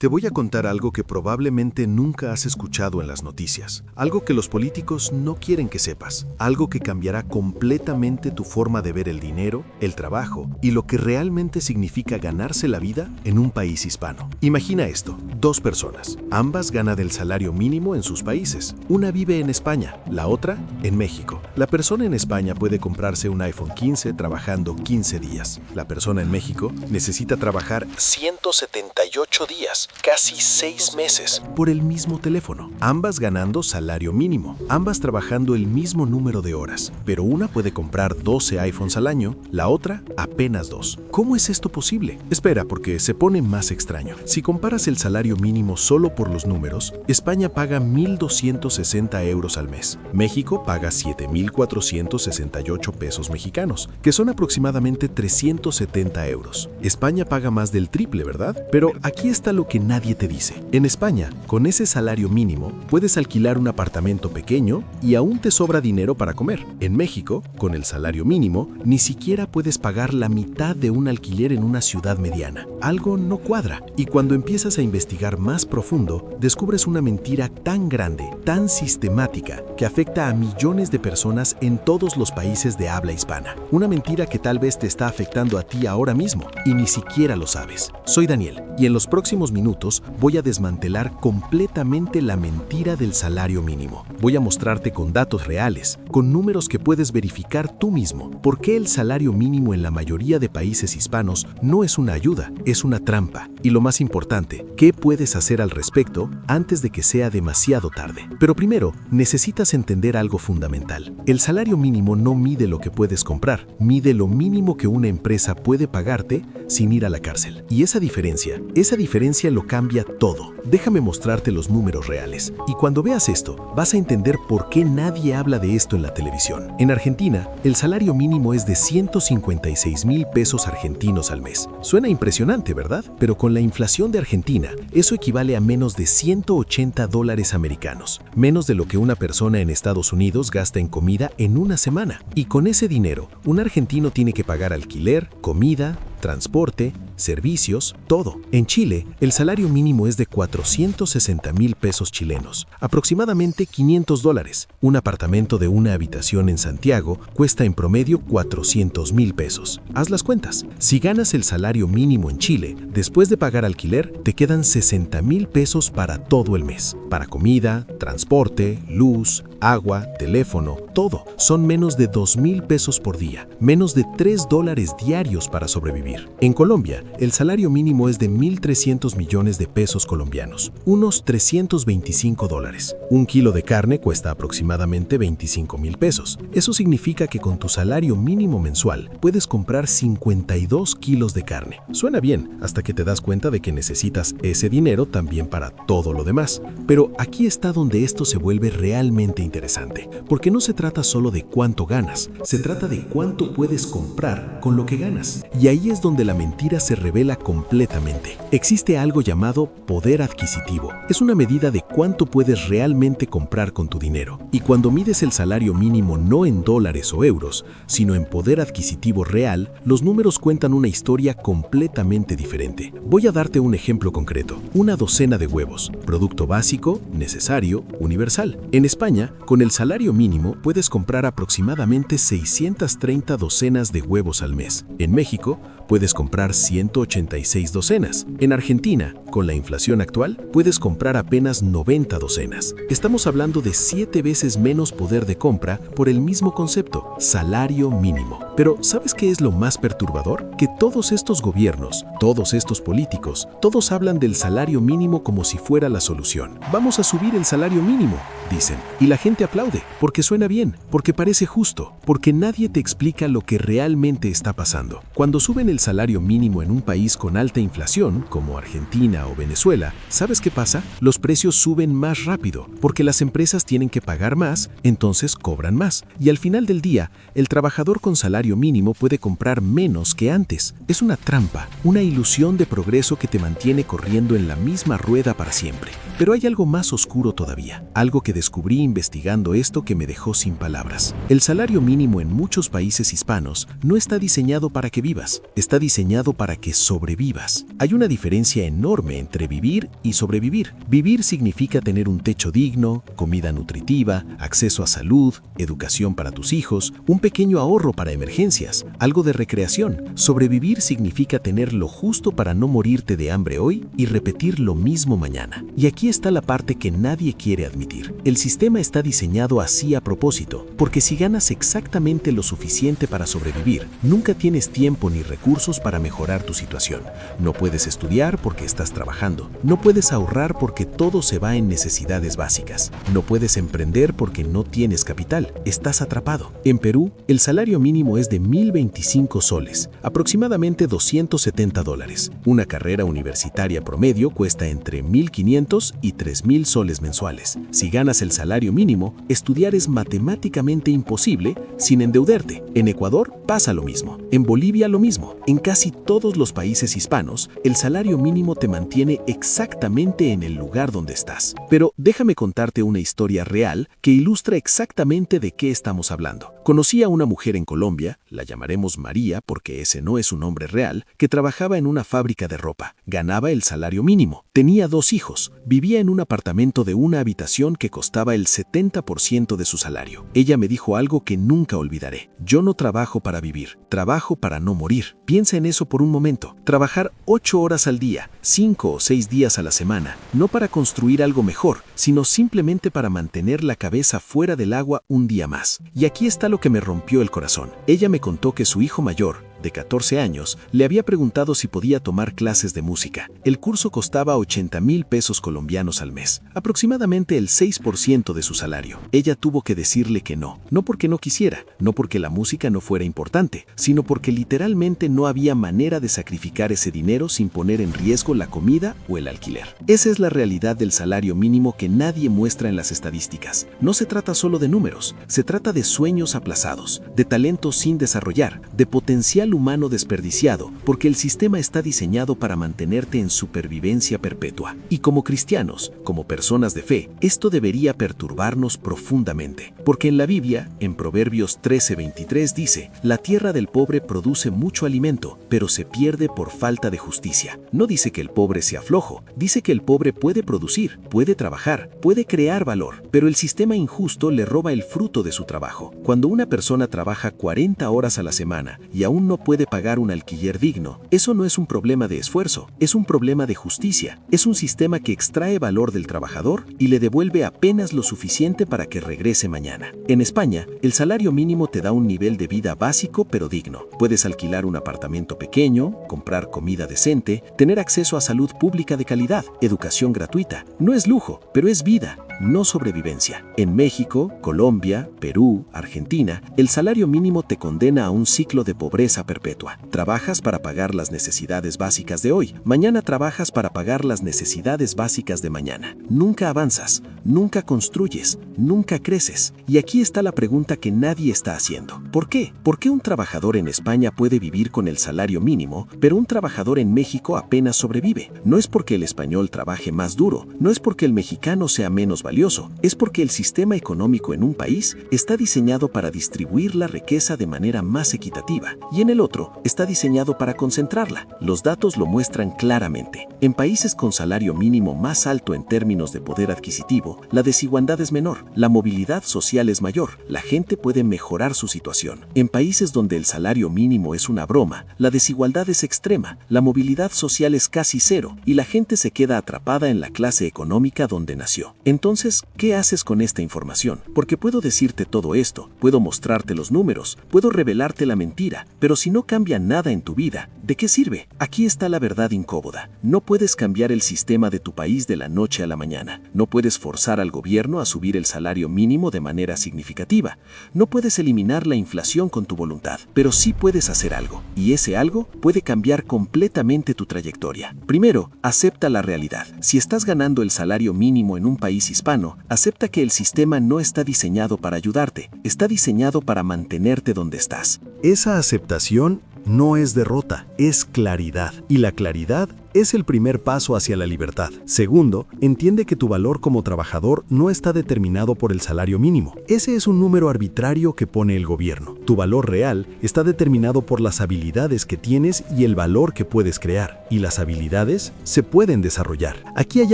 Te voy a contar algo que probablemente nunca has escuchado en las noticias, algo que los políticos no quieren que sepas, algo que cambiará completamente tu forma de ver el dinero, el trabajo y lo que realmente significa ganarse la vida en un país hispano. Imagina esto, dos personas, ambas ganan el salario mínimo en sus países. Una vive en España, la otra en México. La persona en España puede comprarse un iPhone 15 trabajando 15 días. La persona en México necesita trabajar 178 días, casi 6 meses, por el mismo teléfono. Ambas ganando salario mínimo, ambas trabajando el mismo número de horas, pero una puede comprar 12 iPhones al año, la otra apenas 2. ¿Cómo es esto posible? Espera, porque se pone más extraño. Si comparas el salario mínimo solo por los números, España paga 1,260 euros al mes. México paga 7,468 pesos mexicanos, que son aproximadamente 370 euros. España paga más del triple, ¿verdad? Pero aquí está lo que nadie te dice. En España, con ese salario mínimo, puedes alquilar un apartamento pequeño y aún te sobra dinero para comer. En México, con el salario mínimo, ni siquiera puedes pagar la mitad de un alquiler en una ciudad mediana. Algo no cuadra. Y cuando empiezas a investigar más profundo, descubres una mentira tan grande, tan sistemática, que afecta a millones de personas en todos los países de habla hispana. Una mentira que tal vez te está afectando a ti ahora mismo y ni siquiera lo sabes. Soy Daniel y en los próximos minutos voy a desmantelar completamente la mentira del salario mínimo. Voy a mostrarte con datos reales, con números que puedes verificar tú mismo, por qué el salario mínimo en la mayoría de países hispanos no es una ayuda, es una trampa. Y lo más importante, ¿qué puedes hacer al respecto antes de que sea demasiado tarde? Pero primero, necesitas entender algo fundamental. El salario mínimo no mide lo que puedes comprar, mide lo mínimo que una empresa puede pagarte sin ir a la cárcel. Y esa diferencia lo cambia todo. Déjame mostrarte los números reales. Y cuando veas esto, vas a entender por qué nadie habla de esto en la televisión. En Argentina, el salario mínimo es de 156,000 pesos argentinos al mes. Suena impresionante, ¿verdad? Pero con la inflación de Argentina, eso equivale a menos de 180 dólares americanos. Menos de lo que una persona en Estados Unidos gasta en comida en una semana. Y con ese dinero, un argentino tiene que pagar alquiler, comida, transporte, servicios, todo. En Chile, el salario mínimo es de 460,000 pesos chilenos, aproximadamente 500 dólares. Un apartamento de una habitación en Santiago cuesta en promedio 400,000 pesos. Haz las cuentas. Si ganas el salario mínimo en Chile, después de pagar alquiler, te quedan 60,000 pesos para todo el mes. Para comida, transporte, luz, agua, teléfono, todo. Son menos de 2,000 pesos por día, menos de 3 dólares diarios para sobrevivir. En Colombia, el salario mínimo es de 1,300 millones de pesos colombianos, unos 325 dólares. Un kilo de carne cuesta aproximadamente 25,000 pesos. Eso significa que con tu salario mínimo mensual puedes comprar 52 kilos de carne. Suena bien, hasta que te das cuenta de que necesitas ese dinero también para todo lo demás. Pero aquí está donde esto se vuelve realmente interesante, porque no se trata solo de cuánto ganas, se trata de cuánto puedes comprar con lo que ganas. Y ahí es donde la mentira se revela completamente. Existe algo llamado poder adquisitivo. Es una medida de cuánto puedes realmente comprar con tu dinero. Y cuando mides el salario mínimo no en dólares o euros, sino en poder adquisitivo real, los números cuentan una historia completamente diferente. Voy a darte un ejemplo concreto. Una docena de huevos, producto básico, necesario, universal. En España, con el salario mínimo puedes comprar aproximadamente 630 docenas de huevos al mes. En México, puedes comprar 186 docenas. En Argentina, con la inflación actual, puedes comprar apenas 90 docenas. Estamos hablando de 7 veces menos poder de compra por el mismo concepto, salario mínimo. Pero ¿sabes qué es lo más perturbador? Que todos estos gobiernos, todos estos políticos, todos hablan del salario mínimo como si fuera la solución. Vamos a subir el salario mínimo, dicen. Y la gente aplaude, porque suena bien, porque parece justo, porque nadie te explica lo que realmente está pasando. Cuando suben el salario mínimo en un país con alta inflación, como Argentina o Venezuela, ¿sabes qué pasa? Los precios suben más rápido, porque las empresas tienen que pagar más, entonces cobran más. Y al final del día, el trabajador con salario mínimo puede comprar menos que antes. Es una trampa, una ilusión de progreso que te mantiene corriendo en la misma rueda para siempre. Pero hay algo más oscuro todavía, algo que descubrí investigando esto que me dejó sin palabras. El salario mínimo en muchos países hispanos no está diseñado para que vivas, está diseñado para que sobrevivas. Hay una diferencia enorme entre vivir y sobrevivir. Vivir significa tener un techo digno, comida nutritiva, acceso a salud, educación para tus hijos, un pequeño ahorro para emergencias, algo de recreación. Sobrevivir significa tener lo justo para no morirte de hambre hoy y repetir lo mismo mañana. Y aquí está la parte que nadie quiere admitir. El sistema está diseñado así a propósito, porque si ganas exactamente lo suficiente para sobrevivir, nunca tienes tiempo ni recursos para mejorar tu situación. No puedes estudiar porque estás trabajando. No puedes ahorrar porque todo se va en necesidades básicas. No puedes emprender porque no tienes capital. Estás atrapado. En Perú, el salario mínimo es de 1.025 soles, aproximadamente $270. Una carrera universitaria promedio cuesta entre 1.500 y 3.000 soles mensuales. Si ganas el salario mínimo, estudiar es matemáticamente imposible sin endeudarte. En Ecuador pasa lo mismo. En Bolivia lo mismo. En casi todos los países hispanos, el salario mínimo te mantiene exactamente en el lugar donde estás. Pero déjame contarte una historia real que ilustra exactamente de qué estamos hablando. Conocí a una mujer en Colombia, la llamaremos María porque ese no es un nombre real, que trabajaba en una fábrica de ropa. Ganaba el salario mínimo. Tenía 2 hijos. Vivía en un apartamento de una habitación que costaba el 70% de su salario. Ella me dijo algo que nunca olvidaré. Yo no trabajo para vivir, trabajo para no morir. Piensa en eso por un momento. Trabajar 8 horas al día, 5 o 6 días a la semana, no para construir algo mejor, sino simplemente para mantener la cabeza fuera del agua un día más. Y aquí está lo que me rompió el corazón. Ella me contó que su hijo mayor, de 14 años, le había preguntado si podía tomar clases de música. El curso costaba 80,000 pesos colombianos al mes, aproximadamente el 6% de su salario. Ella tuvo que decirle que no, no porque no quisiera, no porque la música no fuera importante, sino porque literalmente no había manera de sacrificar ese dinero sin poner en riesgo la comida o el alquiler. Esa es la realidad del salario mínimo que nadie muestra en las estadísticas. No se trata solo de números, se trata de sueños aplazados, de talentos sin desarrollar, de potencial humano desperdiciado, porque el sistema está diseñado para mantenerte en supervivencia perpetua. Y como cristianos, como personas de fe, esto debería perturbarnos profundamente, porque en la Biblia, en Proverbios 13:23 dice: la tierra del pobre produce mucho alimento, pero se pierde por falta de justicia. No dice que el pobre sea flojo, dice que el pobre puede producir, puede trabajar, puede crear valor, pero el sistema injusto le roba el fruto de su trabajo. Cuando una persona trabaja 40 horas a la semana y aún no puede pagar un alquiler digno, eso no es un problema de esfuerzo, es un problema de justicia. Es un sistema que extrae valor del trabajador y le devuelve apenas lo suficiente para que regrese mañana. En España, el salario mínimo te da un nivel de vida básico pero digno. Puedes alquilar un apartamento pequeño, comprar comida decente, tener acceso a salud pública de calidad, educación gratuita. No es lujo, pero es vida, no sobrevivencia. En México, Colombia, Perú, Argentina, el salario mínimo te condena a un ciclo de pobreza perpetua. Trabajas para pagar las necesidades básicas de hoy, mañana trabajas para pagar las necesidades básicas de mañana. Nunca avanzas, nunca construyes, nunca creces. Y aquí está la pregunta que nadie está haciendo. ¿Por qué? ¿Por qué un trabajador en España puede vivir con el salario mínimo, pero un trabajador en México apenas sobrevive? No es porque el español trabaje más duro, no es porque el mexicano sea menos valioso, es porque el sistema económico en un país está diseñado para distribuir la riqueza de manera más equitativa, y en el otro está diseñado para concentrarla. Los datos lo muestran claramente. En países con salario mínimo más alto en términos de poder adquisitivo, la desigualdad es menor, la movilidad social es mayor, la gente puede mejorar su situación. En países donde el salario mínimo es una broma, la desigualdad es extrema, la movilidad social es casi cero y la gente se queda atrapada en la clase económica donde nació. Entonces, ¿qué haces con esta información? Porque puedo decirte todo esto, puedo mostrarte los números, puedo revelarte la mentira, pero si no cambia nada en tu vida, ¿de qué sirve? Aquí está la verdad incómoda. No puedes cambiar el sistema de tu país de la noche a la mañana. No puedes forzar al gobierno a subir el salario mínimo de manera significativa. No puedes eliminar la inflación con tu voluntad, pero sí puedes hacer algo, y ese algo puede cambiar completamente tu trayectoria. Primero, acepta la realidad. Si estás ganando el salario mínimo en un país hispano, acepta que el sistema no está diseñado para ayudarte, está diseñado para mantenerte donde estás. Esa aceptación no es derrota, es claridad. Y la claridad es el primer paso hacia la libertad. Segundo, entiende que tu valor como trabajador no está determinado por el salario mínimo. Ese es un número arbitrario que pone el gobierno. Tu valor real está determinado por las habilidades que tienes y el valor que puedes crear. Y las habilidades se pueden desarrollar. Aquí hay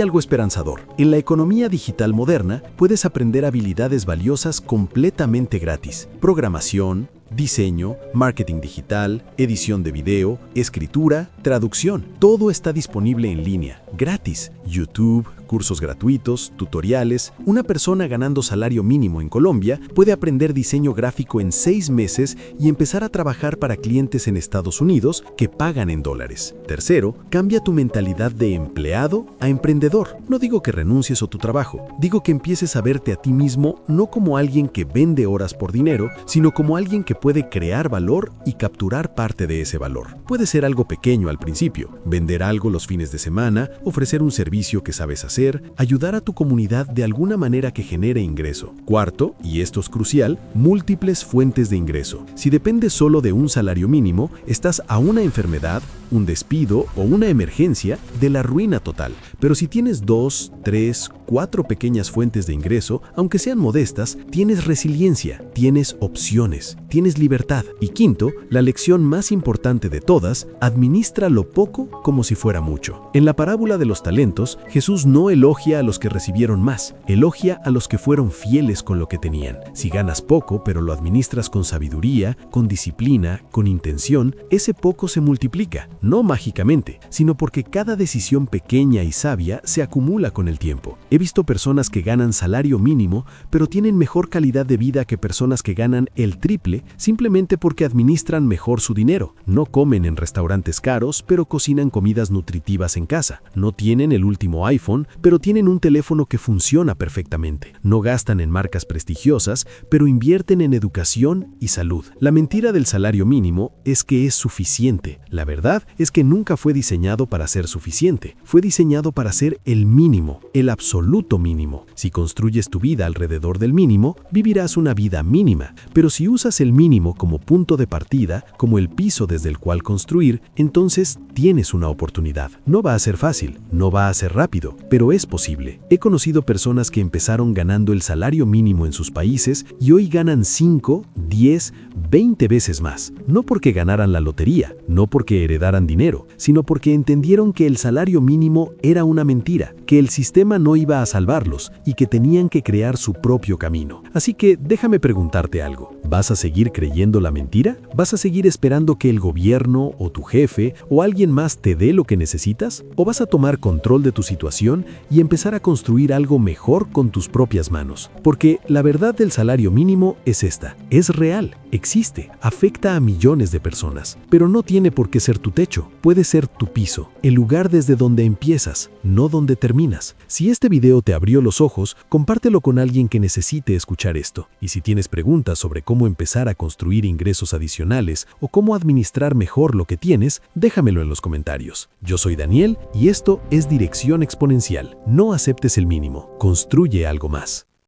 algo esperanzador. En la economía digital moderna, puedes aprender habilidades valiosas completamente gratis. Programación, diseño, marketing digital, edición de video, escritura, traducción. Todo está disponible en línea, gratis. YouTube, cursos gratuitos, tutoriales. Una persona ganando salario mínimo en Colombia puede aprender diseño gráfico en 6 meses y empezar a trabajar para clientes en Estados Unidos que pagan en dólares. Tercero, cambia tu mentalidad de empleado a emprendedor. No digo que renuncies a tu trabajo, digo que empieces a verte a ti mismo no como alguien que vende horas por dinero, sino como alguien que puede crear valor y capturar parte de ese valor. Puede ser algo pequeño al principio, vender algo los fines de semana, ofrecer un servicio que sabes hacer, ayudar a tu comunidad de alguna manera que genere ingreso. Cuarto, y esto es crucial, múltiples fuentes de ingreso. Si dependes solo de un salario mínimo, estás a una enfermedad, un despido o una emergencia de la ruina total. Pero si tienes 2, 3, 4 pequeñas fuentes de ingreso, aunque sean modestas, tienes resiliencia, tienes opciones, tienes libertad. Y quinto, la lección más importante de todas, administra lo poco como si fuera mucho. En la parábola de los talentos, Jesús no elogia a los que recibieron más, elogia a los que fueron fieles con lo que tenían. Si ganas poco, pero lo administras con sabiduría, con disciplina, con intención, ese poco se multiplica. No mágicamente, sino porque cada decisión pequeña y sabia se acumula con el tiempo. He visto personas que ganan salario mínimo, pero tienen mejor calidad de vida que personas que ganan el triple simplemente porque administran mejor su dinero. No comen en restaurantes caros, pero cocinan comidas nutritivas en casa. No tienen el último iPhone, pero tienen un teléfono que funciona perfectamente. No gastan en marcas prestigiosas, pero invierten en educación y salud. La mentira del salario mínimo es que es suficiente. La verdad es que nunca fue diseñado para ser suficiente. Fue diseñado para ser el mínimo, el absoluto mínimo. Si construyes tu vida alrededor del mínimo, vivirás una vida mínima. Pero si usas el mínimo como punto de partida, como el piso desde el cual construir, entonces tienes una oportunidad. No va a ser fácil, no va a ser rápido, pero es posible. He conocido personas que empezaron ganando el salario mínimo en sus países y hoy ganan 5, 10, 20 veces más. No porque ganaran la lotería, no porque heredaran dinero, sino porque entendieron que el salario mínimo era una mentira, que el sistema no iba a salvarlos y que tenían que crear su propio camino. Así que déjame preguntarte algo. ¿Vas a seguir creyendo la mentira? ¿Vas a seguir esperando que el gobierno o tu jefe o alguien más te dé lo que necesitas? ¿O vas a tomar control de tu situación y empezar a construir algo mejor con tus propias manos? Porque la verdad del salario mínimo es esta. Es real, existe, afecta a millones de personas, pero no tiene por qué ser tu techo. Puede ser tu piso, el lugar desde donde empiezas, no donde terminas. Si este video te abrió los ojos, compártelo con alguien que necesite escuchar esto. Y si tienes preguntas sobre cómo empezar a construir ingresos adicionales o cómo administrar mejor lo que tienes, déjamelo en los comentarios. Yo soy Daniel y esto es Dirección Exponencial. No aceptes el mínimo, construye algo más.